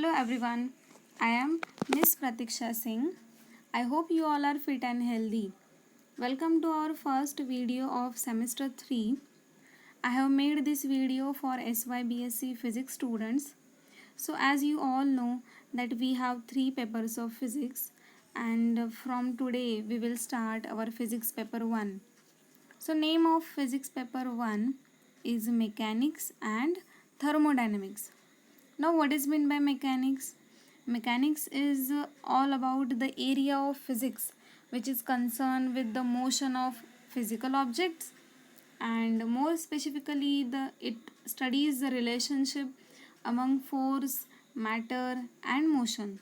Hello everyone, I am Miss Pratiksha Singh. I hope you all are fit and healthy. Welcome to our first video of semester 3. I have made this video for SYBSc physics students. So as you all know that we have 3 papers of physics and from today we will start our physics paper 1. So name of physics paper 1 is mechanics and thermodynamics. Now what is meant by mechanics? Mechanics is all about the area of physics which is concerned with the motion of physical objects, and more specifically it studies the relationship among force, matter and motion.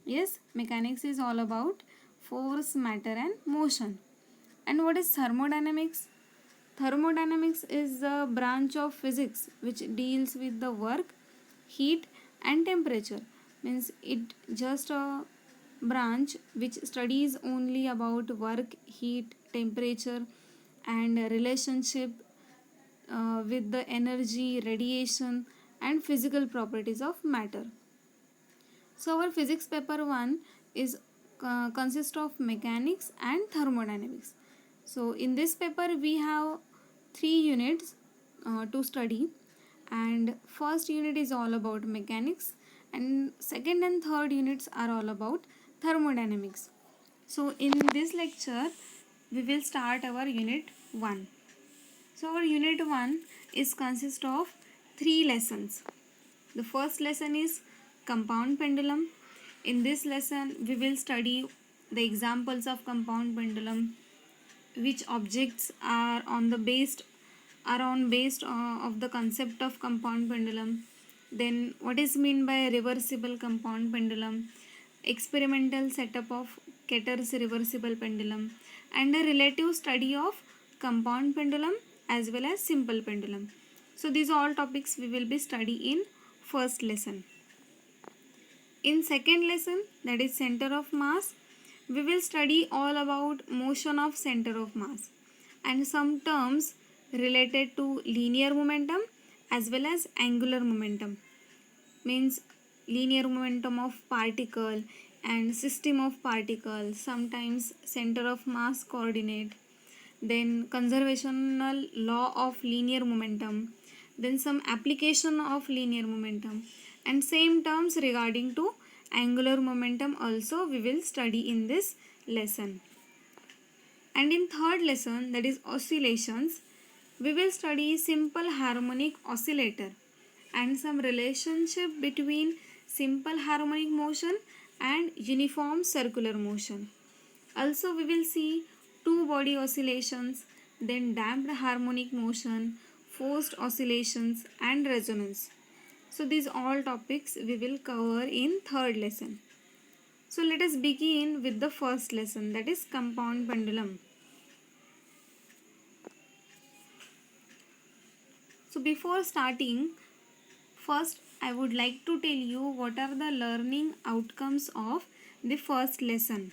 Yes, mechanics is all about force, matter and motion. And what is thermodynamics? Thermodynamics is the branch of physics which deals with the work, heat and temperature. Means it just a branch which studies only about work, heat, temperature and relationship with the energy, radiation and physical properties of matter. So our physics paper 1 is consist of mechanics and thermodynamics. So in this paper we have 3 units to study, and first unit is all about mechanics and second and third units are all about thermodynamics. So in this lecture we will start our unit 1. So our unit 1 is consist of 3 lessons. The first lesson is compound pendulum. In this lesson we will study the examples of compound pendulum, which objects are on the based of the concept of compound pendulum. Then what is meant by reversible compound pendulum, experimental setup of Ketter's reversible pendulum and a relative study of compound pendulum as well as simple pendulum. So these all topics we will be study in first lesson. In second lesson, that is center of mass, we will study all about motion of center of mass and some terms related to linear momentum as well as angular momentum. Means linear momentum of particle and system of particles, sometimes center of mass coordinate, then conservational law of linear momentum, then some application of linear momentum, and same terms regarding to angular momentum also we will study in this lesson. And in third lesson, that is oscillations, we will study simple harmonic oscillator and some relationship between simple harmonic motion and uniform circular motion. Also we will see two body oscillations, then damped harmonic motion, forced oscillations and resonance. So these all topics we will cover in third lesson. So let us begin with the first lesson, that is compound pendulum. So before starting, first I would like to tell you what are the learning outcomes of the first lesson.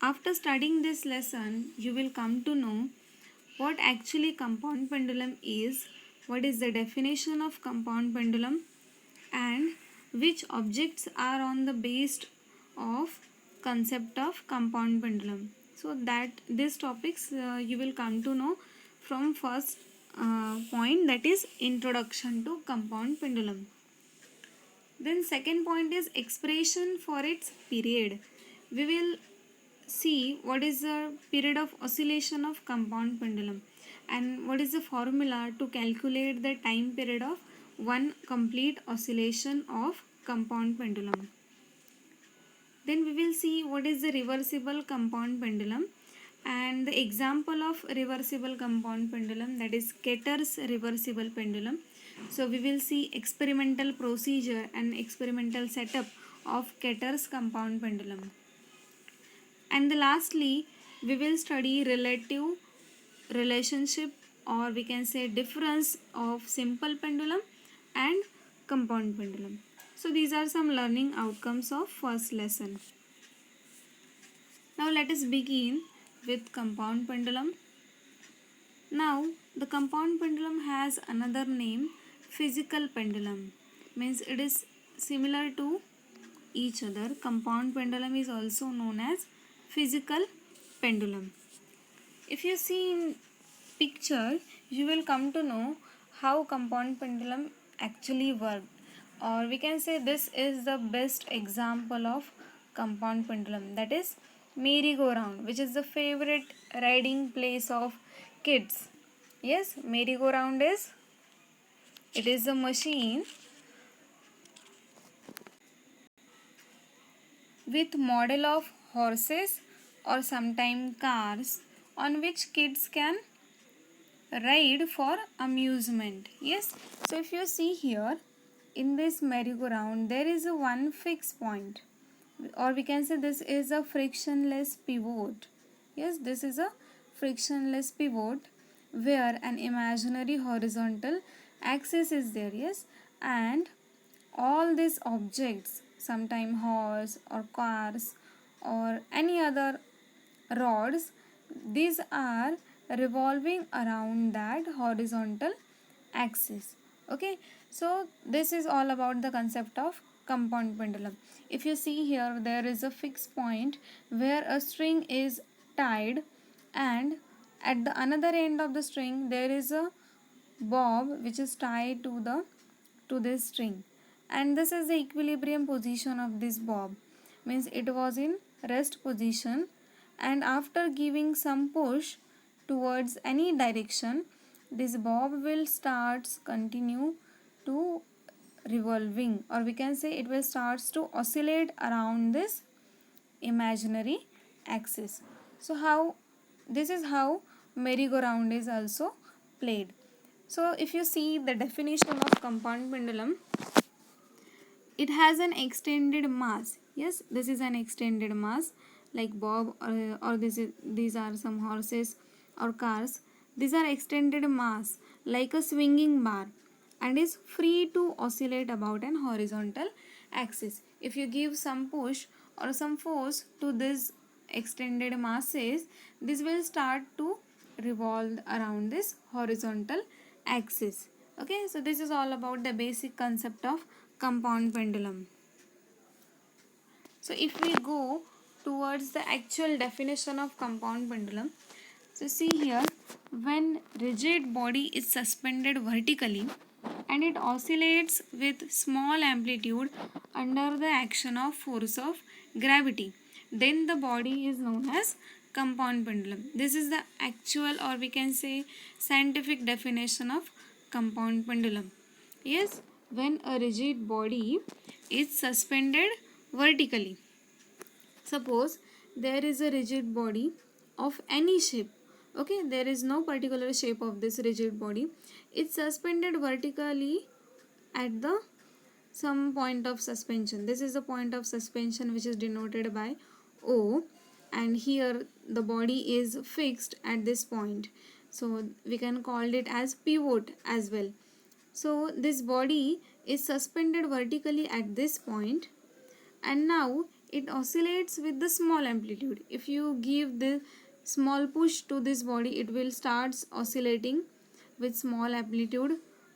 After studying this lesson, you will come to know what actually compound pendulum is, what is the definition of compound pendulum, and which objects are on the base of concept of compound pendulum. So that these topics you will come to know from first point, that is introduction to compound pendulum. Then second point is expression for its period. We will see what is the period of oscillation of compound pendulum and what is the formula to calculate the time period of one complete oscillation of compound pendulum. Then we will see what is the reversible compound pendulum and the example of reversible compound pendulum, that is Ketter's reversible pendulum. So we will see experimental procedure and experimental setup of Ketter's compound pendulum. And lastly, we will study relative relationship, or we can say difference of simple pendulum and compound pendulum. So these are some learning outcomes of first lesson. Now let us begin with compound pendulum. Now the compound pendulum has another name, physical pendulum. means it is similar to each other. Compound pendulum is also known as physical pendulum. If you see in picture, you will come to know how compound pendulum actually work, or we can say this is the best example of compound pendulum, that is merry-go-round, which is the favorite riding place of kids. Yes, merry-go-round is, it is a machine with model of horses or sometime cars on which kids can ride for amusement. Yes, so if you see here in this merry-go-round, there is a one fixed point, or we can say this is a frictionless pivot. Yes, this is a frictionless pivot where an imaginary horizontal axis is there. Yes, and all these objects, sometime horse or cars or any other rods, these are revolving around that horizontal axis. Okay, so this is all about the concept of compound pendulum. If you see here, there is a fixed point where a string is tied, and at the another end of the string there is a bob which is tied to this string, and this is the equilibrium position of this bob, means it was in rest position, and after giving some push towards any direction, this bob will continue to revolving, or we can say it will starts to oscillate around this imaginary axis. So how, this is how merry-go-round is also played. So if you see the definition of compound pendulum, it has an extended mass. Yes, this is an extended mass like bob, or these are some horses or cars. These are extended mass like a swinging bar and is free to oscillate about an horizontal axis. If you give some push or some force to this extended masses, this will start to revolve around this horizontal axis. Okay, so this is all about the basic concept of compound pendulum. So if we go towards the actual definition of compound pendulum, so see here, when rigid body is suspended vertically and it oscillates with small amplitude under the action of force of gravity, then the body is known as compound pendulum. This is the actual, or we can say scientific definition of compound pendulum. Yes, when a rigid body is suspended vertically. Suppose there is a rigid body of any shape. Okay, there is no particular shape of this rigid body. It's suspended vertically at the some point of suspension. This is the point of suspension which is denoted by O, and here the body is fixed at this point. So we can call it as pivot as well. So this body is suspended vertically at this point, and now it oscillates with the small amplitude. If you give the small push to this body, it will start oscillating with small amplitude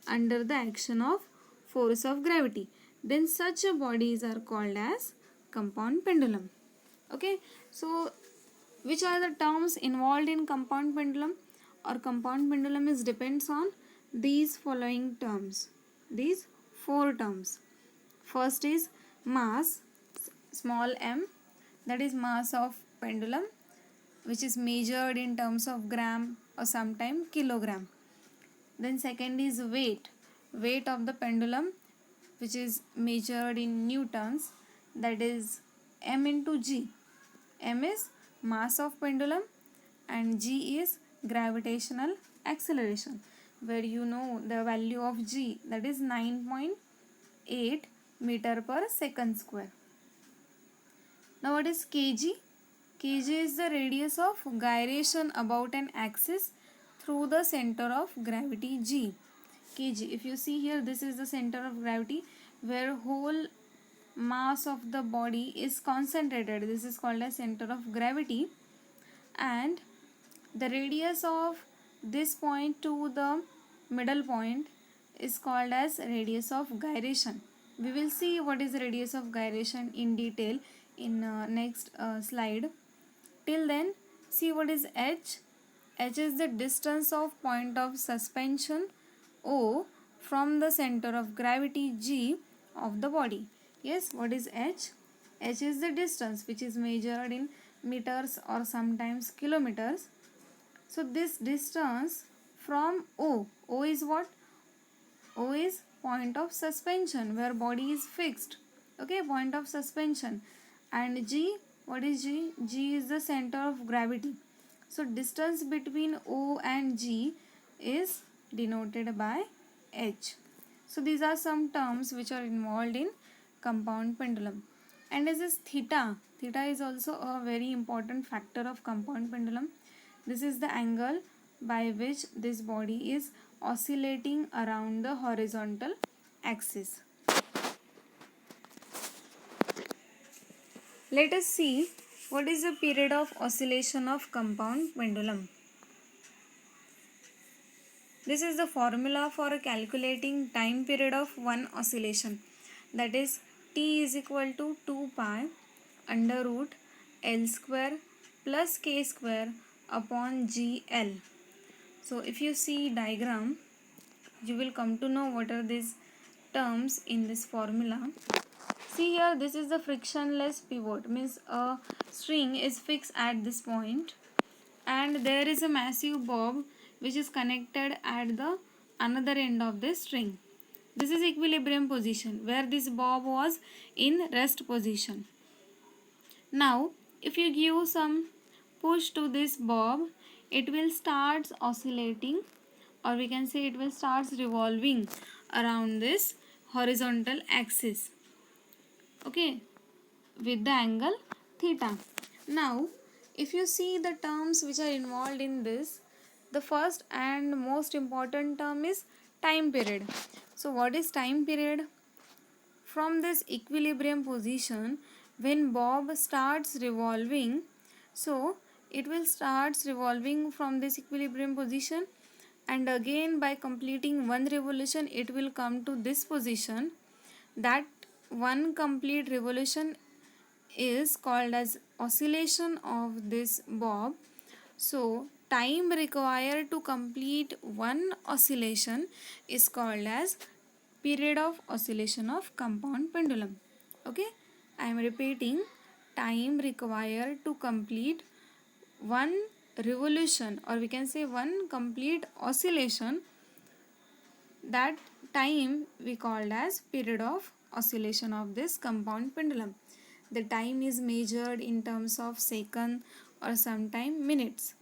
under the action of force of gravity. Then such a bodies are called as compound pendulum. Okay, so which are the terms involved in compound pendulum or compound pendulum is depends on these following terms, these four terms. First is mass, small m, that is mass of pendulum, which is measured in terms of gram or sometime kilogram. Then second is weight, weight of the pendulum, which is measured in newtons, that is m into g. M is mass of pendulum and g is gravitational acceleration, where you know the value of g, that is 9.8 meter per second square. Now what is kg? Kg is the radius of gyration about an axis through the center of gravity g. Kg, if you see here, this is the center of gravity where whole mass of the body is concentrated. This is called as center of gravity, and the radius of this point to the middle point is called as radius of gyration. We will see what is radius of gyration in detail in next slide. Till then, see what is h. H is the distance of point of suspension O from the center of gravity G of the body. Yes, what is h? H is the distance which is measured in meters or sometimes kilometers. So this distance from O is what? O is point of suspension where body is fixed. Okay, point of suspension. And G, what is G? G is the center of gravity. So distance between O and G is denoted by H. So these are some terms which are involved in compound pendulum. And as is theta, theta is also a very important factor of compound pendulum. This is the angle by which this body is oscillating around the horizontal axis. Let us see what is the period of oscillation of compound pendulum. This is the formula for calculating time period of one oscillation, that is T is equal to 2 pi under root L square plus K square upon GL. So if you see diagram, you will come to know what are these terms in this formula. See here, this is the frictionless pivot, means a string is fixed at this point and there is a massive bob which is connected at the another end of the string. This is equilibrium position where this bob was in rest position. Now if you give some push to this bob, it will start oscillating, or we can say it will start revolving around this horizontal axis, okay, with the angle theta. Now if you see the terms which are involved in this, the first and most important term is time period. So what is time period? From this equilibrium position, when bob starts revolving, so it will start revolving from this equilibrium position, and again by completing one revolution it will come to this position. That one complete revolution is called as oscillation of this bob. So time required to complete one oscillation is called as period of oscillation of compound pendulum. Okay, I am repeating, time required to complete one revolution, or we can say one complete oscillation, that time we called as period of oscillation of this compound pendulum. The time is measured in terms of second or sometime minutes.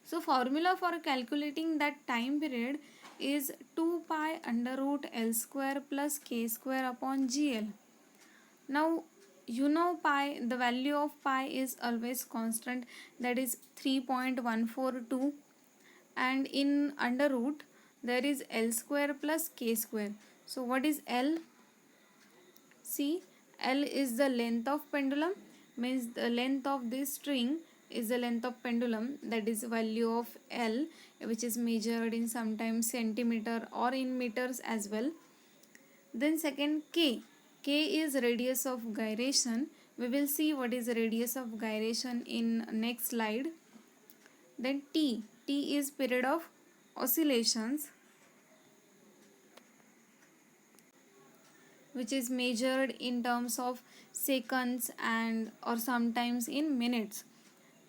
So formula for calculating that time period is 2 pi under root L square plus K square upon GL. Now you know pi, the value of pi is always constant, that is 3.142, and in under root there is L square plus K square. So what is L? See, L is the length of pendulum, means the length of this string is the length of pendulum, that is value of L, which is measured in sometimes centimeter or in meters as well. Then second K. K is radius of gyration. We will see what is the radius of gyration in next slide. Then T. T is period of oscillations, which is measured in terms of seconds and or sometimes in minutes.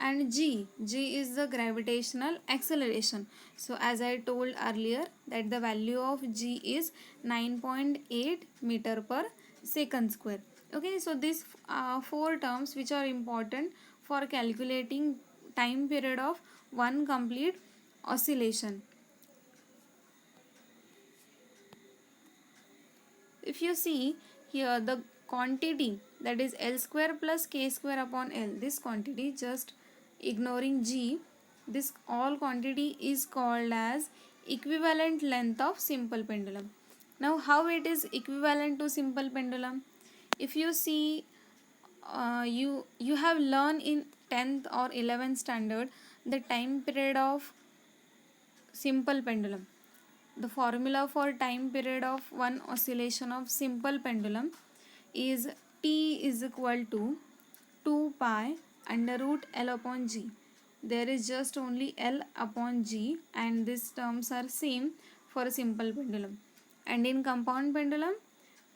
And G is the gravitational acceleration. So as I told earlier that the value of G is 9.8 meter per second square. Okay, so these four terms which are important for calculating time period of one complete oscillation. If you see here, the quantity, that is L square plus K square upon L, this quantity, just ignoring G, this all quantity is called as equivalent length of simple pendulum. Now how it is equivalent to simple pendulum? If you see, you have learned in 10th or 11th standard the time period of simple pendulum. the formula for time period of one oscillation of simple pendulum is T is equal to 2 pi under root L upon G. There is just only L upon G, and these terms are same for a simple pendulum. And in compound pendulum,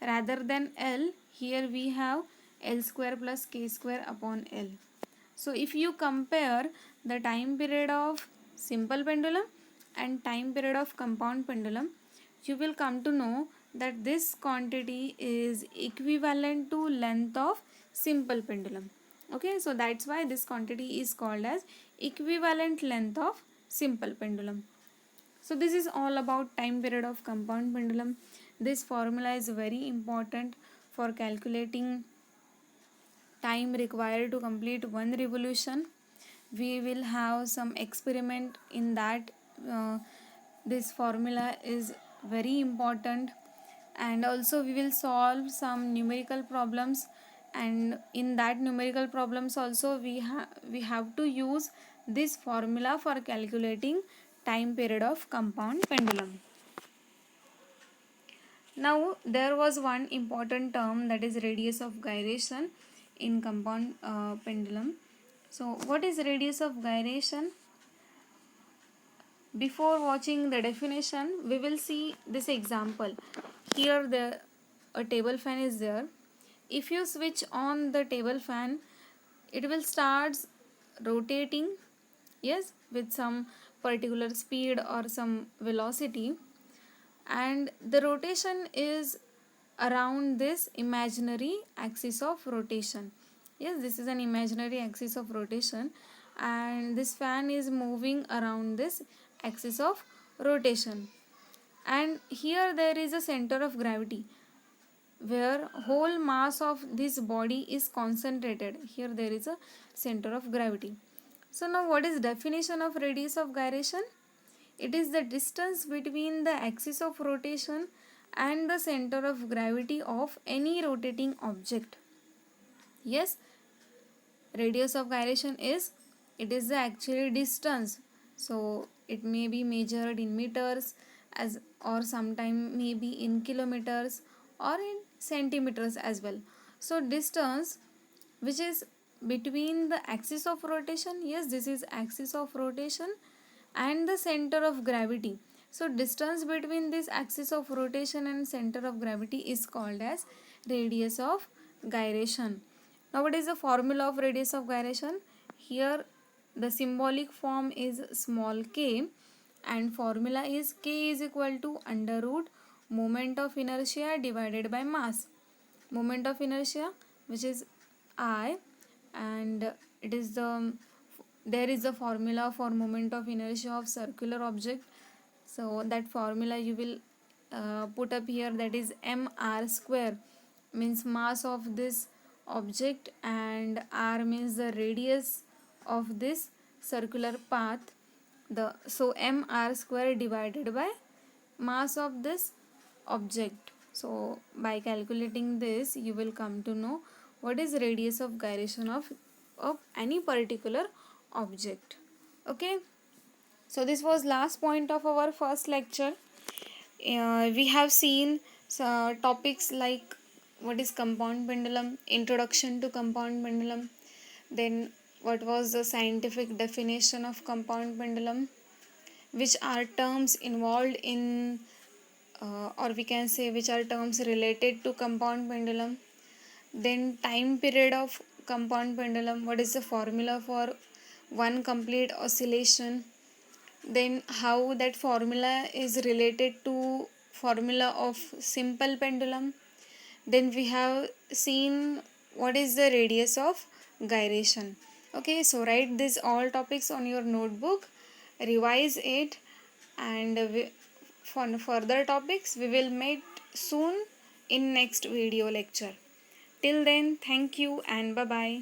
rather than L, here we have L square plus K square upon L. So if you compare the time period of simple pendulum and time period of compound pendulum, you will come to know that this quantity is equivalent to length of simple pendulum. Okay, so that's why this quantity is called as equivalent length of simple pendulum. So this is all about time period of compound pendulum. This formula is very important for calculating time required to complete one revolution. We will have some experiment in that. This formula is very important, and also we will solve some numerical problems, and in that numerical problems also we have to use this formula for calculating time period of compound pendulum. Now there was one important term, that is radius of gyration in compound pendulum. So what is radius of gyration? Before watching the definition, we will see this example. Here a table fan is there. If you switch on the table fan, it will start rotating, yes, with some particular speed or some velocity, and the rotation is around this imaginary axis of rotation. Yes, this is an imaginary axis of rotation, and this fan is moving around this axis of rotation. And here there is a center of gravity where whole mass of this body is concentrated. Here there is a center of gravity. So now what is definition of radius of gyration? It is the distance between the axis of rotation and the center of gravity of any rotating object. Yes, radius of gyration is, it is the actual distance. So it may be measured in meters as, or sometime maybe in kilometers or in centimeters as well. So distance which is between the axis of rotation, yes, this is axis of rotation, and the center of gravity. So distance between this axis of rotation and center of gravity is called as radius of gyration. Now what is the formula of radius of gyration? Here the symbolic form is small k, and formula is k is equal to under root moment of inertia divided by mass. Moment of inertia, which is I, and it is there is a formula for moment of inertia of circular object. So that formula you will put up here, that is mr square, means mass of this object, and r means the radius of this circular path. So mr square divided by mass of this object. So by calculating this, you will come to know what is radius of gyration of any particular object. Okay, so this was last point of our first lecture. We have seen topics like what is compound pendulum, introduction to compound pendulum, then what was the scientific definition of compound pendulum, which are terms involved in or we can say which are terms related to compound pendulum, then time period of compound pendulum, what is the formula for one complete oscillation, then how that formula is related to formula of simple pendulum, then we have seen what is the radius of gyration. Okay, so write these all topics on your notebook, revise it, and for further topics we will meet soon in next video lecture. Till then, thank you and bye bye.